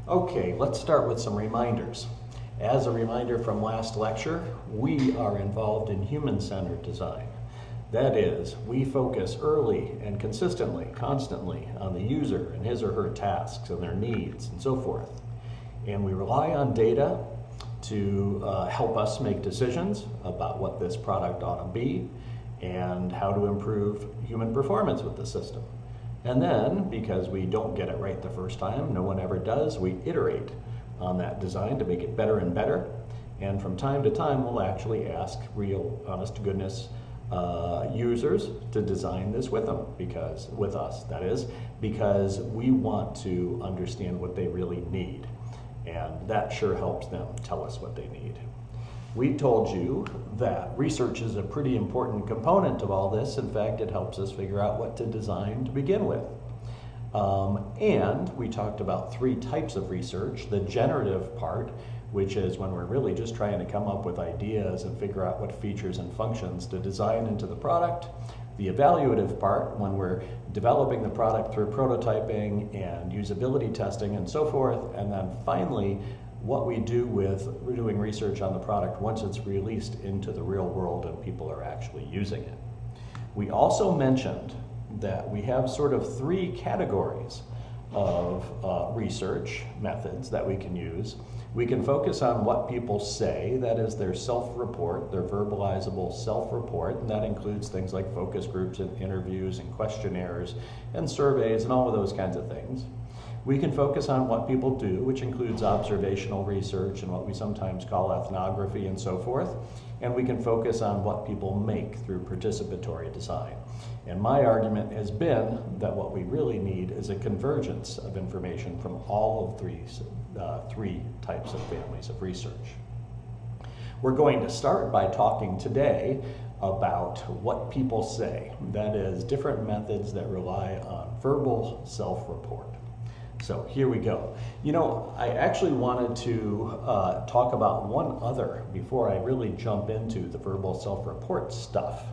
Okay, let's start with some reminders. As a reminder from last lecture, we are involved in human-centered design. That is, we focus early and consistently, constantly on the user and his or her tasks and their needs and so forth. And we rely on data to help us make decisions about what this product ought to be and how to improve human performance with the system. And then, because we don't get it right the first time, no one ever does, we iterate on that design to make it better and better. And from time to time, we'll actually ask real, honest to goodness users to design this with them, with us, that is, because we want to understand what they really need. And that sure helps them tell us what they need. We told you that research is a pretty important component of all this. In fact, it helps us figure out what to design to begin with. And we talked about 3 types of research. The generative part, which is when we're really just trying to come up with ideas and figure out what features and functions to design into the product. The evaluative part, when we're developing the product through prototyping and usability testing and so forth. And then finally, what we do with doing research on the product once it's released into the real world and people are actually using it. We also mentioned that we have sort of 3 categories of research methods that we can use. We can focus on what people say, that is their self-report, their verbalizable self-report, and that includes things like focus groups and interviews and questionnaires and surveys and all of those kinds of things. We can focus on what people do, which includes observational research and what we sometimes call ethnography and so forth. And we can focus on what people make through participatory design. And my argument has been that what we really need is a convergence of information from all of these 3 types of families of research. We're going to start by talking today about what people say. That is, different methods that rely on verbal self-report. So here we go. You know, I actually wanted to talk about one other before I really jump into the verbal self-report stuff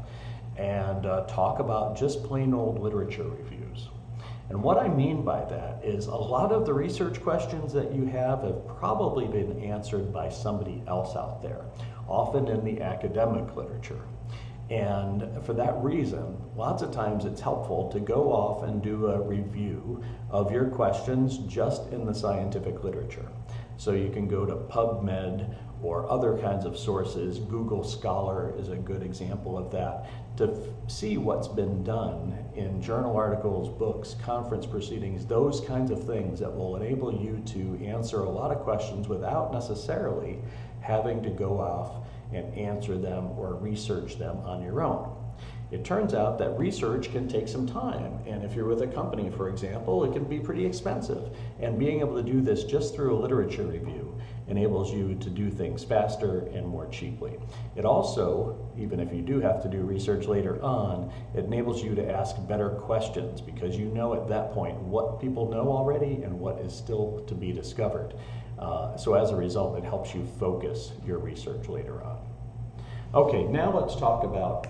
and talk about just plain old literature reviews. And what I mean by that is a lot of the research questions that you have probably been answered by somebody else out there, often in the academic literature. And for that reason, lots of times it's helpful to go off and do a review of your questions just in the scientific literature. So you can go to PubMed or other kinds of sources. Google Scholar is a good example of that, to see what's been done in journal articles, books, conference proceedings, those kinds of things that will enable you to answer a lot of questions without necessarily having to go off and answer them or research them on your own. It turns out that research can take some time, and if you're with a company, for example, it can be pretty expensive. And being able to do this just through a literature review enables you to do things faster and more cheaply. It also, even if you do have to do research later on, it enables you to ask better questions because you know at that point what people know already and what is still to be discovered. So as a result, it helps you focus your research later on. Okay, now let's talk about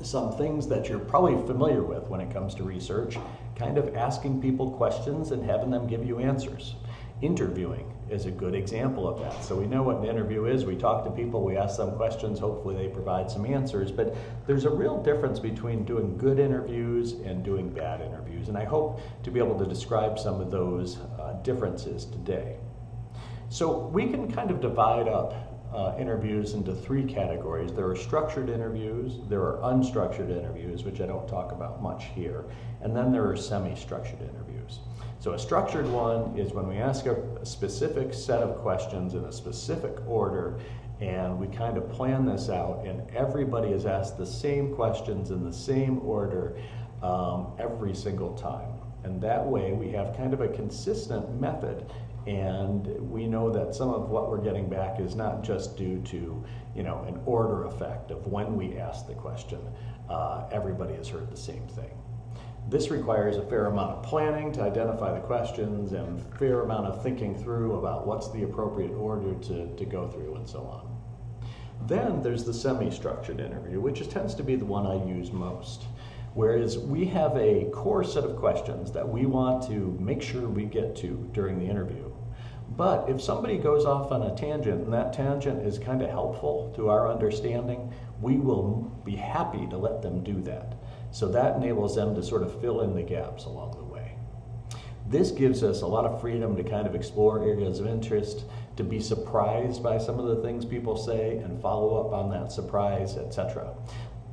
some things that you're probably familiar with when it comes to research, kind of asking people questions and having them give you answers. Interviewing is a good example of that. So we know what an interview is. We talk to people, we ask them questions, hopefully they provide some answers, but there's a real difference between doing good interviews and doing bad interviews, and I hope to be able to describe some of those differences today. So we can kind of divide up interviews into 3 categories. There are structured interviews, there are unstructured interviews, which I don't talk about much here, and then there are semi-structured interviews. So a structured one is when we ask a specific set of questions in a specific order, and we kind of plan this out, and everybody is asked the same questions in the same order every single time. And that way we have kind of a consistent method, and we know that some of what we're getting back is not just due to, you know, an order effect of when we ask the question. Everybody has heard the same thing. This requires a fair amount of planning to identify the questions and a fair amount of thinking through about what's the appropriate order to go through and so on. Then there's the semi-structured interview, which tends to be the one I use most. Whereas we have a core set of questions that we want to make sure we get to during the interview. But if somebody goes off on a tangent and that tangent is kind of helpful to our understanding, we will be happy to let them do that. So that enables them to sort of fill in the gaps along the way. This gives us a lot of freedom to kind of explore areas of interest, to be surprised by some of the things people say and follow up on that surprise, etc.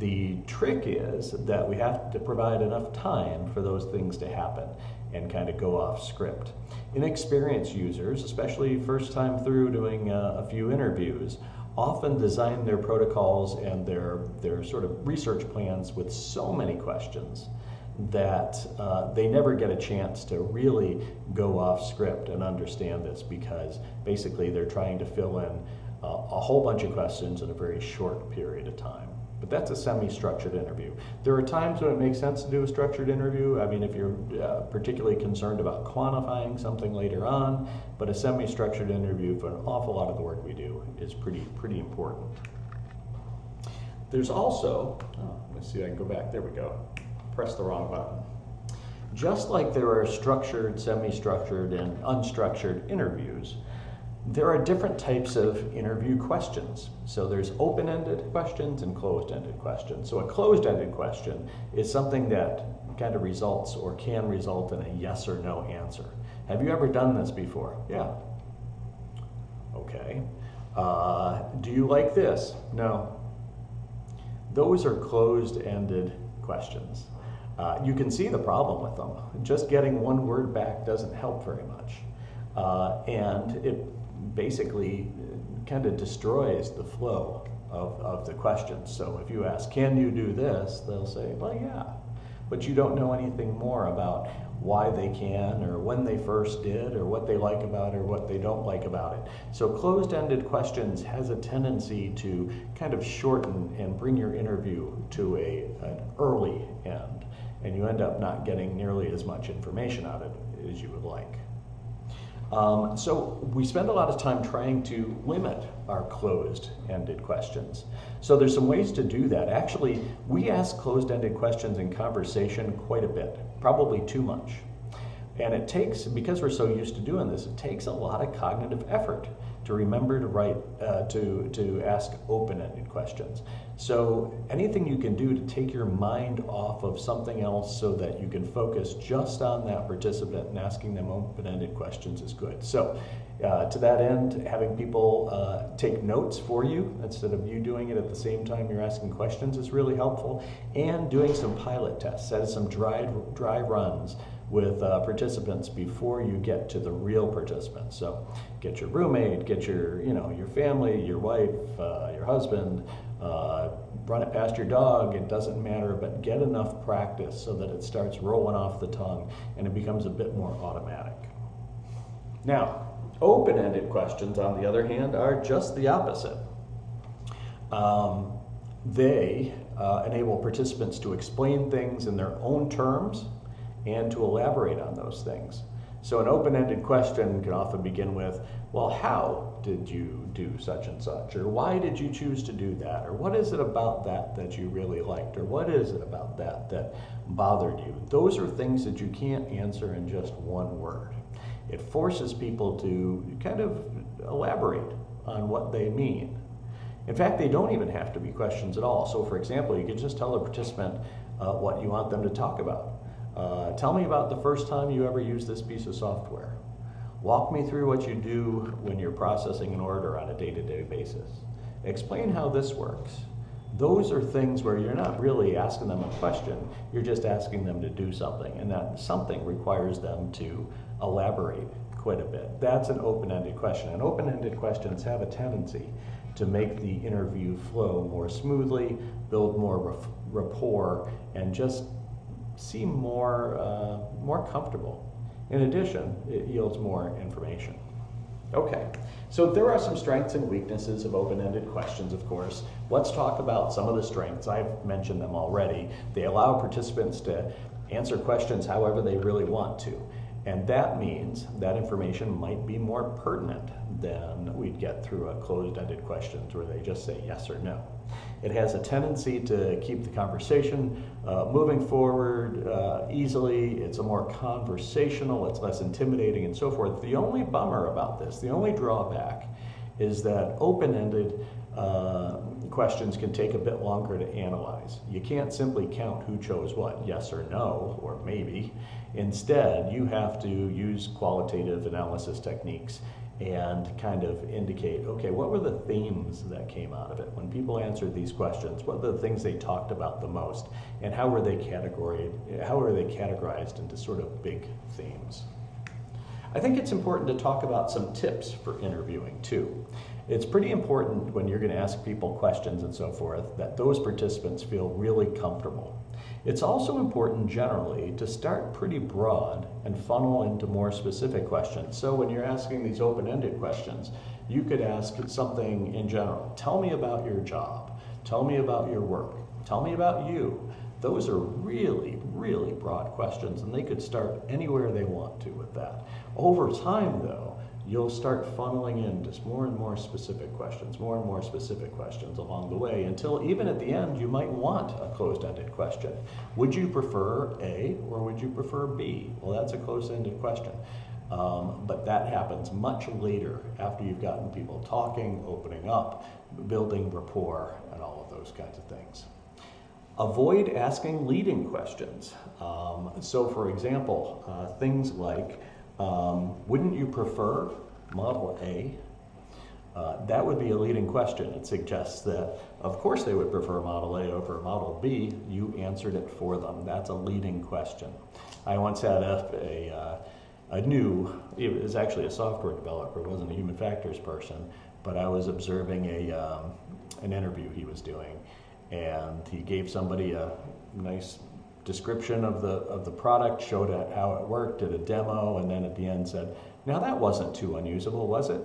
The trick is that we have to provide enough time for those things to happen and kind of go off script. Inexperienced users, especially first time through doing a few interviews, often design their protocols and their sort of research plans with so many questions that they never get a chance to really go off script and understand this, because basically they're trying to fill in a whole bunch of questions in a very short period of time. But that's a semi-structured interview. There are times when it makes sense to do a structured interview. I mean, if you're particularly concerned about quantifying something later on, but a semi-structured interview for an awful lot of the work we do is pretty important. There's also, let's see if I can go back, there we go. Press the wrong button. Just like there are structured, semi-structured, and unstructured interviews, there are different types of interview questions. So there's open-ended questions and closed-ended questions. So a closed-ended question is something that kind of results or can result in a yes or no answer. Have you ever done this before? Yeah. Okay. Do you like this? No. Those are closed-ended questions. You can see the problem with them. Just getting one word back doesn't help very much. And it basically kind of destroys the flow of the questions. So if you ask, can you do this? They'll say, well, yeah. But you don't know anything more about why they can, or when they first did, or what they like about it, or what they don't like about it. So closed-ended questions has a tendency to kind of shorten and bring your interview to an early end, and you end up not getting nearly as much information out of it as you would like. So we spend a lot of time trying to limit our closed-ended questions. So there's some ways to do that. Actually, we ask closed-ended questions in conversation quite a bit, probably too much. And it takes, because we're so used to doing this, it takes a lot of cognitive effort to remember to write, to ask open-ended questions. So anything you can do to take your mind off of something else so that you can focus just on that participant and asking them open-ended questions is good. So to that end, having people take notes for you instead of you doing it at the same time you're asking questions is really helpful. And doing some pilot tests, that is some dry runs with participants before you get to the real participants. So get your roommate, get your family, your wife, your husband, run it past your dog, it doesn't matter, but get enough practice so that it starts rolling off the tongue and it becomes a bit more automatic. Now, open-ended questions, on the other hand, are just the opposite. They enable participants to explain things in their own terms and to elaborate on those things. So an open-ended question can often begin with, well, how did you do such and such? Or why did you choose to do that? Or what is it about that that you really liked? Or what is it about that that bothered you? Those are things that you can't answer in just one word. It forces people to kind of elaborate on what they mean. In fact, they don't even have to be questions at all. So for example, you could just tell a participant what you want them to talk about. Tell me about the first time you ever used this piece of software. Walk me through what you do when you're processing an order on a day-to-day basis. Explain how this works. Those are things where you're not really asking them a question, you're just asking them to do something, and that something requires them to elaborate quite a bit. That's an open-ended question, and open-ended questions have a tendency to make the interview flow more smoothly, build more rapport, and just seem more comfortable. In addition, it yields more information. Okay, so there are some strengths and weaknesses of open-ended questions, of course. Let's talk about some of the strengths. I've mentioned them already. They allow participants to answer questions however they really want to. And that means that information might be more pertinent than we'd get through a closed-ended questions where they just say yes or no. It has a tendency to keep the conversation moving forward easily. It's a more conversational, it's less intimidating and so forth. The only bummer about this, the only drawback, is that open-ended questions can take a bit longer to analyze. You can't simply count who chose what, yes or no, or maybe. Instead, you have to use qualitative analysis techniques and kind of indicate, okay, what were the themes that came out of it? When people answered these questions, what were the things they talked about the most, and how were they categorized into sort of big themes? I think it's important to talk about some tips for interviewing too. It's pretty important when you're going to ask people questions and so forth that those participants feel really comfortable. It's also important generally to start pretty broad and funnel into more specific questions. So when you're asking these open-ended questions, you could ask something in general. Tell me about your job. Tell me about your work. Tell me about you. Those are really, really broad questions, and they could start anywhere they want to with that. Over time, though, you'll start funneling in just more and more specific questions, more and more specific questions along the way, until even at the end you might want a closed-ended question. Would you prefer A or would you prefer B? Well, that's a closed-ended question. But that happens much later after you've gotten people talking, opening up, building rapport, and all of those kinds of things. Avoid asking leading questions. So for example, things like, wouldn't you prefer Model A? That would be a leading question. It suggests that, of course, they would prefer Model A over Model B. You answered it for them. That's a leading question. I once had it was actually a software developer, it wasn't a human factors person, but I was observing an interview he was doing, and he gave somebody a nice description of the product, showed how it worked, did a demo, and then at the end said, now that wasn't too unusable, was it?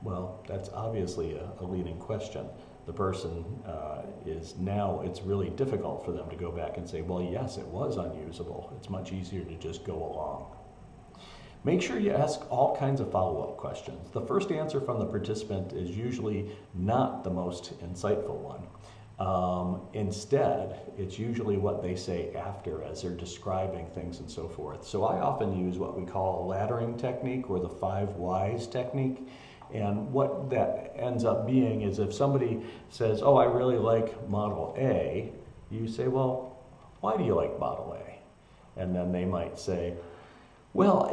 Well, that's obviously a leading question. The person it's really difficult for them to go back and say, well, yes, it was unusable. It's much easier to just go along. Make sure you ask all kinds of follow-up questions. The first answer from the participant is usually not the most insightful one. Instead, it's usually what they say after as they're describing things and so forth. So I often use what we call a laddering technique, or the 5 whys technique. And what that ends up being is, if somebody says, oh, I really like Model A, you say, well, why do you like Model A? And then they might say, well,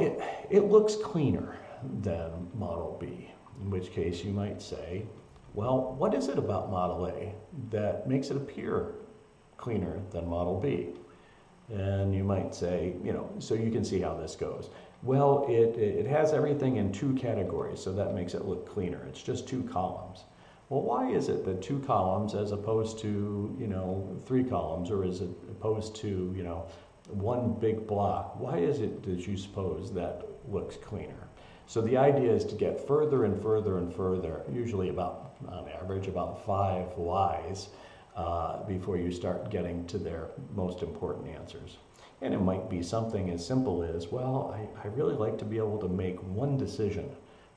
it looks cleaner than Model B. In which case you might say, well, what is it about Model A that makes it appear cleaner than Model B? And you might say, so you can see how this goes. Well, it has everything in 2 categories, so that makes it look cleaner. It's just 2 columns. Well, why is it that 2 columns as opposed to, 3 columns, or is it opposed to, 1 big block? Why is it that you suppose that looks cleaner? So the idea is to get further and further and further, usually on average about 5 whys, before you start getting to their most important answers. And it might be something as simple as, well, I really like to be able to make 1 decision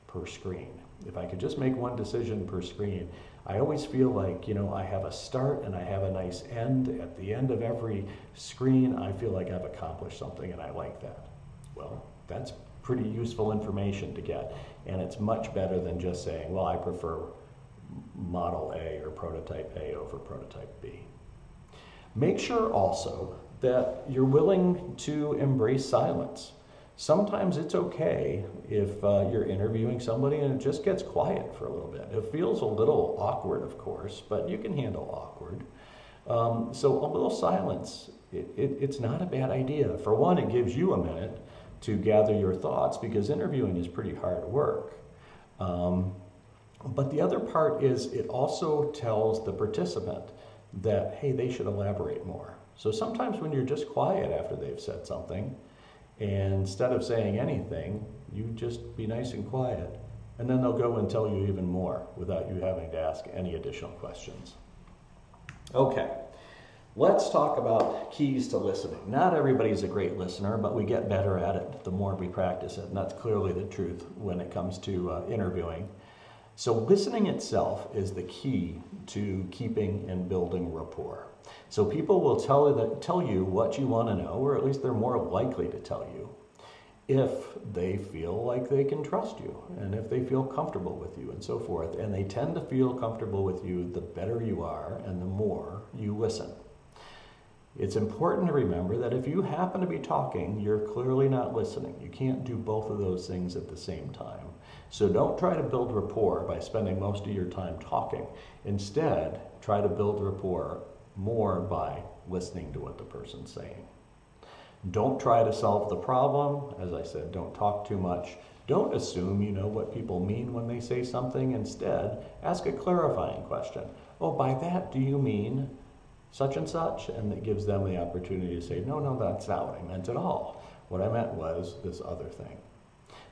per screen. If I could just make 1 decision per screen, I always feel like, I have a start and I have a nice end. At the end of every screen, I feel like I've accomplished something, and I like that. Well, that's pretty useful information to get, and it's much better than just saying, well, I prefer Model A or Prototype A over Prototype B. Make sure also that you're willing to embrace silence. Sometimes it's okay if you're interviewing somebody and it just gets quiet for a little bit. It feels a little awkward, of course, but you can handle awkward. So a little silence, it's not a bad idea. For one, it gives you a minute to gather your thoughts, because interviewing is pretty hard work. But the other part is, it also tells the participant that, hey, they should elaborate more. So sometimes when you're just quiet after they've said something, and instead of saying anything, you just be nice and quiet, and then they'll go and tell you even more without you having to ask any additional questions. Okay, Let's talk about keys to listening. Not everybody's a great listener, but we get better at it the more we practice it, and that's clearly the truth when it comes to interviewing. So listening itself is the key to keeping and building rapport. So people will tell you what you want to know, or at least they're more likely to tell you, if they feel like they can trust you and if they feel comfortable with you and so forth. And they tend to feel comfortable with you the better you are and the more you listen. It's important to remember that if you happen to be talking, you're clearly not listening. You can't do both of those things at the same time. So don't try to build rapport by spending most of your time talking. Instead, try to build rapport more by listening to what the person's saying. Don't try to solve the problem. As I said, don't talk too much. Don't assume you know what people mean when they say something. Instead, ask a clarifying question. Oh, by that, do you mean such and such? And it gives them the opportunity to say, no, that's not what I meant at all. What I meant was this other thing.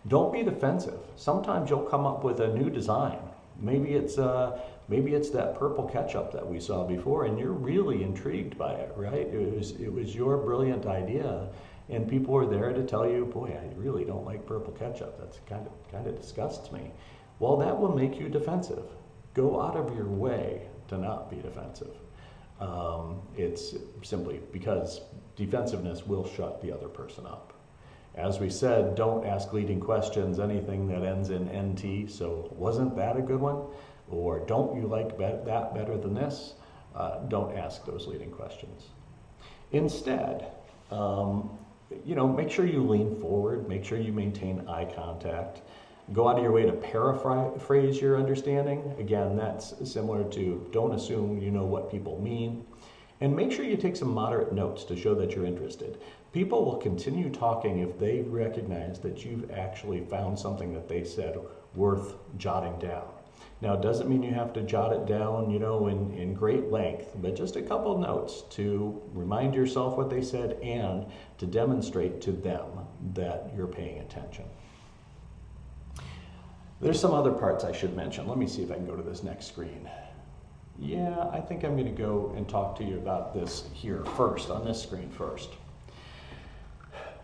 Don't be defensive. Sometimes you'll come up with a new design. Maybe it's that purple ketchup that we saw before, and you're really intrigued by it, right? It was your brilliant idea, and people were there to tell you, boy, I really don't like purple ketchup. That's kind of disgusts me. Well, that will make you defensive. Go out of your way to not be defensive. It's simply because defensiveness will shut the other person up. As we said, don't ask leading questions, anything that ends in NT, so wasn't that a good one? Or don't you like that better than this? Don't ask those leading questions. Instead, make sure you lean forward, make sure you maintain eye contact. Go out of your way to paraphrase your understanding. Again, that's similar to don't assume you know what people mean. And make sure you take some moderate notes to show that you're interested. People will continue talking if they recognize that you've actually found something that they said worth jotting down. Now, it doesn't mean you have to jot it down, in great length, but just a couple notes to remind yourself what they said and to demonstrate to them that you're paying attention. There's some other parts I should mention. Let me see if I can go to this next screen. Yeah, I think I'm going to go and talk to you about this here first, on this screen first.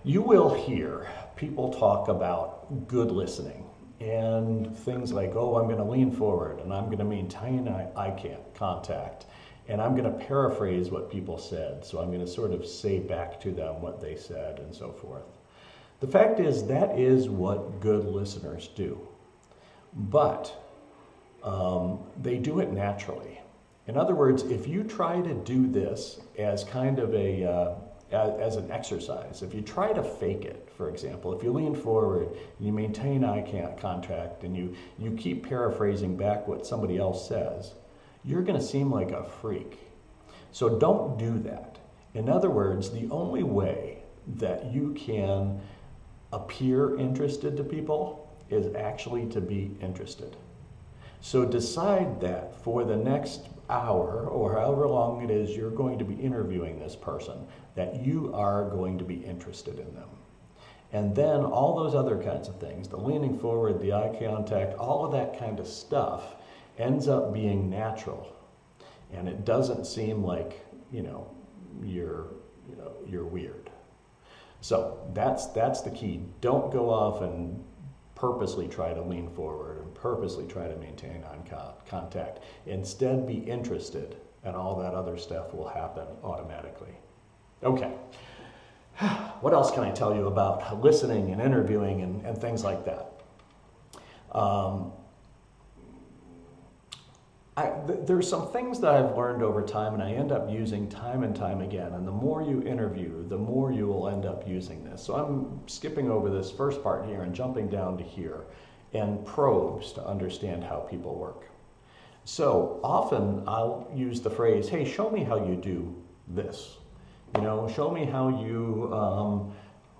You will hear people talk about good listening and things like, oh, I'm going to lean forward and I'm going to maintain eye contact and I'm going to paraphrase what people said. So I'm going to sort of say back to them what they said and so forth. The fact is that is what good listeners do. But they do it naturally. In other words, if you try to do this as kind of as an exercise, if you try to fake it, for example, if you lean forward, and you maintain eye contact, and you keep paraphrasing back what somebody else says, you're going to seem like a freak. So don't do that. In other words, the only way that you can appear interested to people is actually to be interested. So decide that for the next hour or however long it is you're going to be interviewing this person, that you are going to be interested in them. And then all those other kinds of things, the leaning forward, the eye contact, all of that kind of stuff ends up being natural. And it doesn't seem like, you're weird. So that's the key. Don't go off and purposely try to lean forward and purposely try to maintain eye contact. Instead, be interested, and all that other stuff will happen automatically. Okay. What else can I tell you about listening and interviewing and things like that? There's some things that I've learned over time and I end up using time and time again. And the more you interview, the more you will end up using this. So I'm skipping over this first part here and jumping down to here and probes to understand how people work. So often I'll use the phrase, hey, show me how you do this. Show me how you,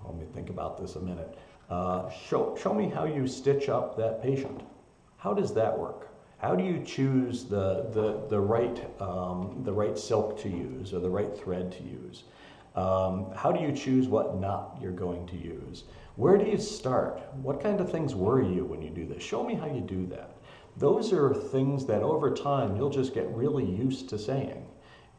let me think about this a minute. Show me how you stitch up that patient. How does that work? How do you choose the right silk to use or the right thread to use? How do you choose what knot you're going to use? Where do you start? What kind of things worry you when you do this? Show me how you do that. Those are things that over time you'll just get really used to saying.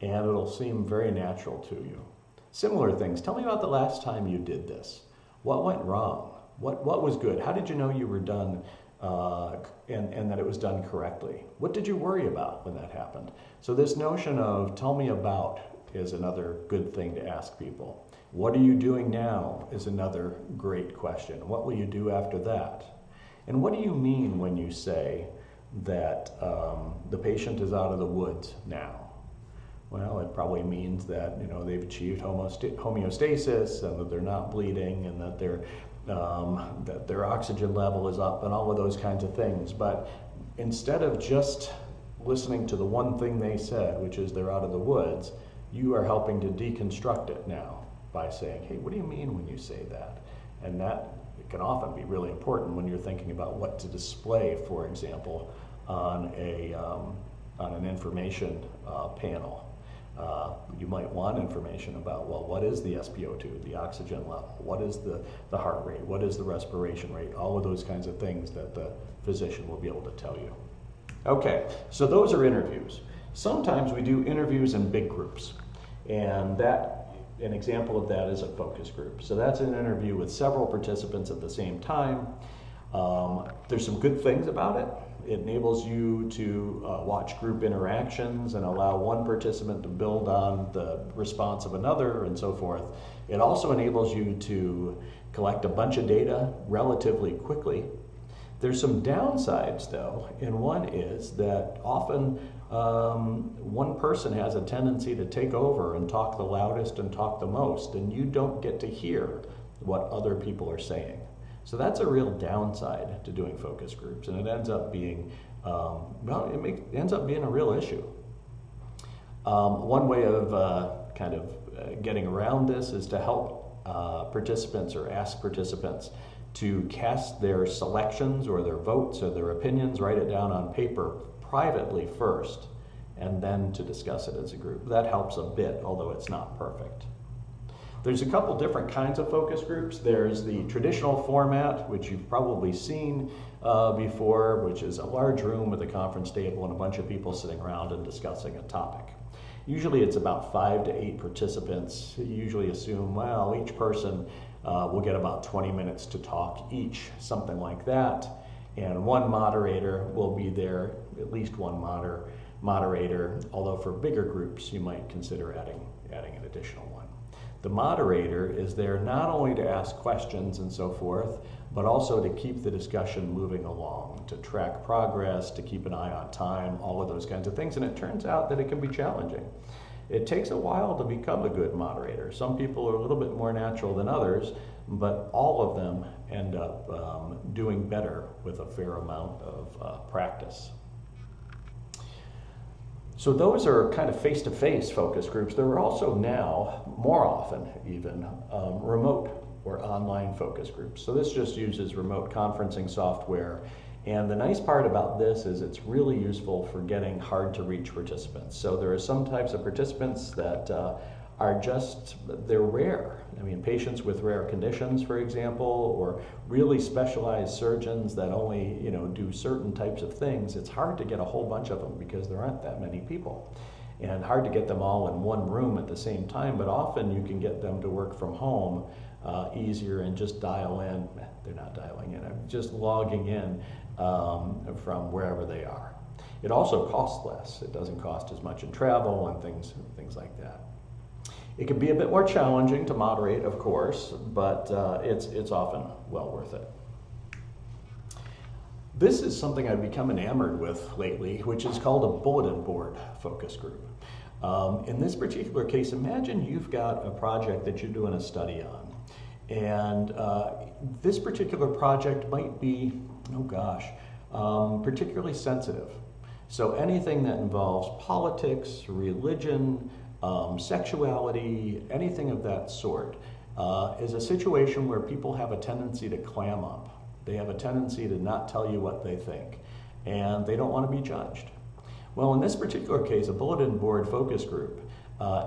and it'll seem very natural to you. Similar things. Tell me about the last time you did this. What went wrong? What was good? How did you know you were done and that it was done correctly? What did you worry about when that happened? So this notion of tell me about is another good thing to ask people. What are you doing now is another great question. What will you do after that? And what do you mean when you say that the patient is out of the woods now? Well, it probably means that they've achieved homeostasis and that they're not bleeding and that their oxygen level is up and all of those kinds of things. But instead of just listening to the one thing they said, which is they're out of the woods, you are helping to deconstruct it now by saying, hey, what do you mean when you say that? And that can often be really important when you're thinking about what to display, for example, on an information panel. You might want information about, well, what is the SpO2, the oxygen level? What is the heart rate? What is the respiration rate? All of those kinds of things that the physician will be able to tell you. Okay, so those are interviews. Sometimes we do interviews in big groups, and an example of that is a focus group. So that's an interview with several participants at the same time. There's some good things about it. It enables you to watch group interactions and allow one participant to build on the response of another and so forth. It also enables you to collect a bunch of data relatively quickly. There's some downsides though, and one is that often one person has a tendency to take over and talk the loudest and talk the most, and you don't get to hear what other people are saying. So that's a real downside to doing focus groups, and it ends up being, ends up being a real issue. One way of getting around this is to help participants or ask participants to cast their selections or their votes or their opinions, write it down on paper privately first, and then to discuss it as a group. That helps a bit, although it's not perfect. There's a couple different kinds of focus groups. There's the traditional format, which you've probably seen before, which is a large room with a conference table and a bunch of people sitting around and discussing a topic. Usually it's about 5 to 8 participants. You usually assume, well, each person will get about 20 minutes to talk each, something like that. And one moderator will be there, at least one moderator, although for bigger groups you might consider adding an additional one. The moderator is there not only to ask questions and so forth, but also to keep the discussion moving along, to track progress, to keep an eye on time, all of those kinds of things. And it turns out that it can be challenging. It takes a while to become a good moderator. Some people are a little bit more natural than others, but all of them end up doing better with a fair amount of practice. So those are kind of face-to-face focus groups. There are also now, more often even, remote or online focus groups. So this just uses remote conferencing software. And the nice part about this is it's really useful for getting hard-to-reach participants. So there are some types of participants that they're rare. I mean, patients with rare conditions, for example, or really specialized surgeons that only, do certain types of things. It's hard to get a whole bunch of them because there aren't that many people. And hard to get them all in one room at the same time, but often you can get them to work from home easier and just dial in. They're not dialing in, just logging in from wherever they are. It also costs less. It doesn't cost as much in travel and things like that. It can be a bit more challenging to moderate, of course, but it's often well worth it. This is something I've become enamored with lately, which is called a bulletin board focus group. In this particular case, imagine you've got a project that you're doing a study on, and this particular project might be, particularly sensitive. So anything that involves politics, religion, sexuality, anything of that sort, is a situation where people have a tendency to clam up. They have a tendency to not tell you what they think, and they don't want to be judged. Well, in this particular case, a bulletin board focus group,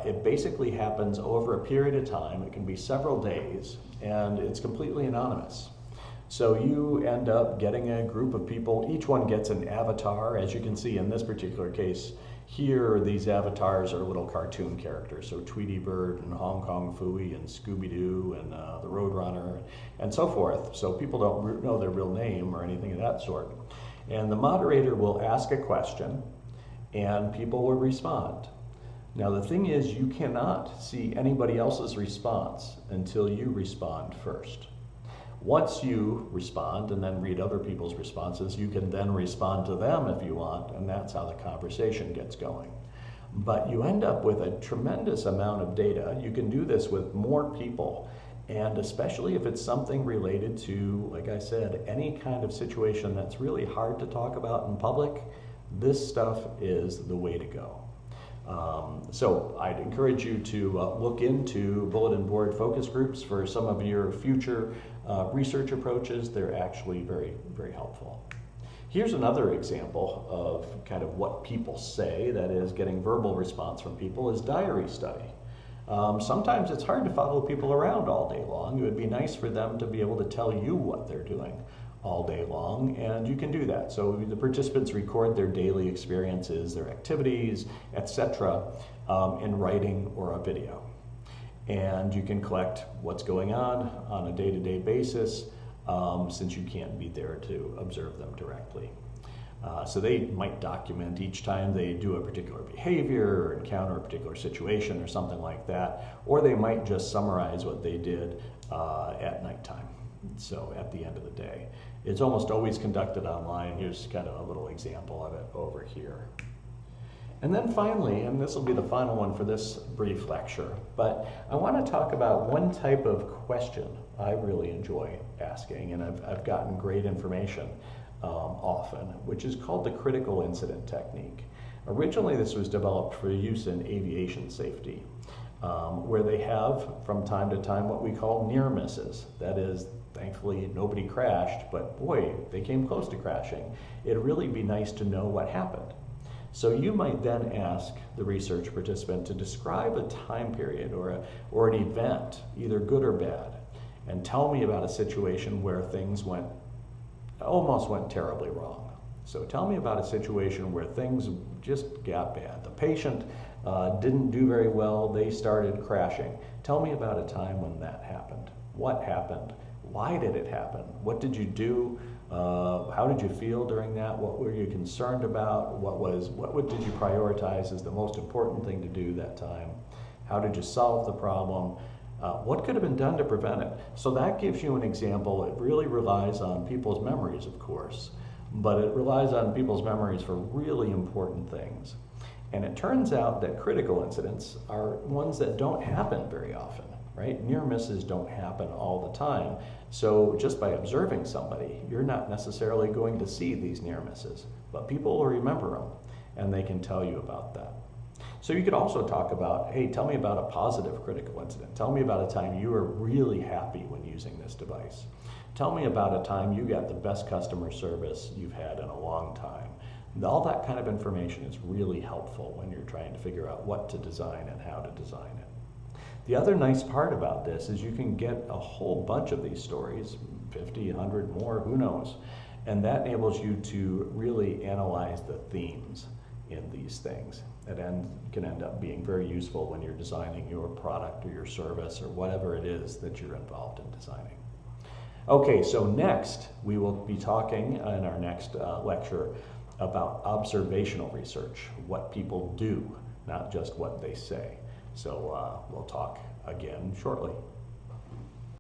it basically happens over a period of time. It can be several days, and it's completely anonymous. So you end up getting a group of people. Each one gets an avatar, as you can see in this particular case Here, these avatars are little cartoon characters, so Tweety Bird and Hong Kong Phooey and Scooby-Doo and the Roadrunner and so forth. So people don't know their real name or anything of that sort. And the moderator will ask a question and people will respond. Now the thing is, you cannot see anybody else's response until you respond first. Once you respond and then read other people's responses, you can then respond to them if you want, and that's how the conversation gets going. But you end up with a tremendous amount of data. You can do this with more people, and especially if it's something related to, like I said, any kind of situation that's really hard to talk about in public, this stuff is the way to go. So I'd encourage you to look into bulletin board focus groups for some of your future research approaches. They're actually very, very helpful. Here's another example of kind of what people say, that is getting verbal response from people, is diary study. Sometimes it's hard to follow people around all day long. It would be nice for them to be able to tell you what they're doing all day long, and you can do that. So the participants record their daily experiences, their activities, etc., in writing or a video. And you can collect what's going on a day-to-day basis, since you can't be there to observe them directly. So they might document each time they do a particular behavior or encounter a particular situation or something like that, or they might just summarize what they did at nighttime. So at the end of the day. It's almost always conducted online. Here's kind of a little example of it over here. And then finally, and this will be the final one for this brief lecture, but I want to talk about one type of question I really enjoy asking, and I've gotten great information often, which is called the critical incident technique. Originally, this was developed for use in aviation safety, where they have, from time to time, what we call near misses. That is, thankfully, nobody crashed, but boy, they came close to crashing. It'd really be nice to know what happened. So you might then ask the research participant to describe a time period or an event, either good or bad, and tell me about a situation where things almost went terribly wrong. So tell me about a situation where things just got bad. The patient didn't do very well, they started crashing. Tell me about a time when that happened. What happened? Why did it happen? What did you do? How did you feel during that? What were you concerned about? What did you prioritize as the most important thing to do that time? How did you solve the problem? What could have been done to prevent it? So that gives you an example. It really relies on people's memories, of course, but it relies on people's memories for really important things. And it turns out that critical incidents are ones that don't happen very often, right? Near misses don't happen all the time. So just by observing somebody, you're not necessarily going to see these near misses, but people will remember them and they can tell you about that. So you could also talk about, hey, tell me about a positive critical incident. Tell me about a time you were really happy when using this device. Tell me about a time you got the best customer service you've had in a long time. All that kind of information is really helpful when you're trying to figure out what to design and how to design it. The other nice part about this is you can get a whole bunch of these stories, 50, 100 more, who knows, and that enables you to really analyze the themes in these things. It can end up being very useful when you're designing your product or your service or whatever it is that you're involved in designing. Okay, so next we will be talking in our next lecture about observational research, what people do, not just what they say. So we'll talk again shortly.